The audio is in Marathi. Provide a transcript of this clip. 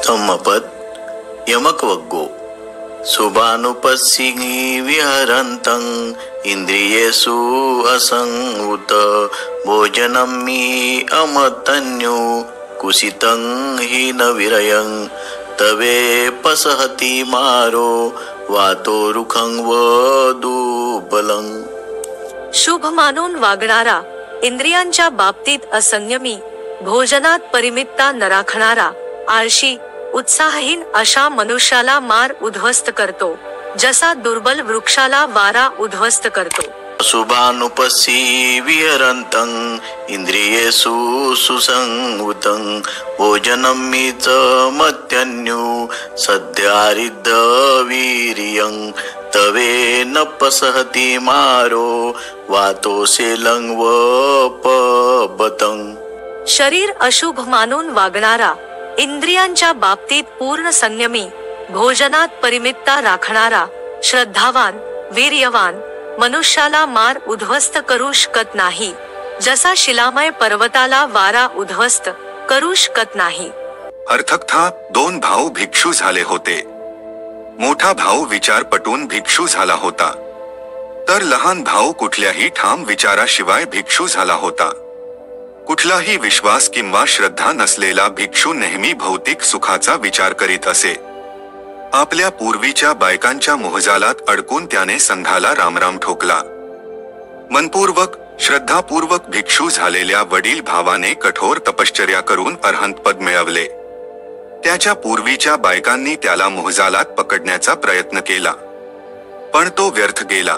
धम्मपद यमकवग्गो शुभानुपस्सिनि विहरन्तं इंद्रियेषु असंवृत भोजनं मी अमतन्यो कुसितं हि न विरयं तवे पसहति मारो वातो रुखं वदुबलं. शुभ मानून वागणारा, इंद्रियांच्या बाबतीत असंयमी, भोजनात परिमितता न राखणारा, आळशी, उत्साहहीन अशा मनुष्याला मार उद्ध्वस्त करतो, जसा दुर्बल वृक्षाला वारा उद्ध्वस्त करतो. शुभानुपस्सी विहरन्तं इंद्रियेषु सुसंवृतं भोजनं मीच मत्यन्यु सद्यारिद्ध वीर्यं तवे न पसहति मारो वातोसेलं वपबतं. शरीर अशुभ मानून वागणारा, इंद्रियांच्या बाबतीत पूर्ण संयमी, भोजनात परिमितता राखणारा, श्रद्धावान, वीर्यवान मनुष्याला मार उद्ध्वस्त करू शकत नाही, जसा शिलामय पर्वताला वारा उद्ध्वस्त करू शकत नाही. अर्थकथा. 2 भाऊ भिक्षू झाले होते. मोठा भाऊ विचारपटून भिक्षू झाला होता, तर लहान भाऊ कुठल्याही ठाम विचाराशिवाय भिक्षू झाला होता. कुठलाही विश्वास किंवा श्रद्धा नसलेला भिक्षू नेहमी भौतिक सुखाचा विचार करीत असे. आपल्या पूर्वीच्या बायकांच्या मोहजालात अडकून त्याने संघाला रामराम ठोकला. मनपूर्वक, श्रद्धापूर्वक भिक्षू झालेल्या वडील भावाने कठोर तपश्चर्या करून अरहंतपद मिळवले. त्याच्या पूर्वीच्या बायकांनी त्याला मोहजालात पकडण्याचा प्रयत्न केला, पण तो व्यर्थ गेला.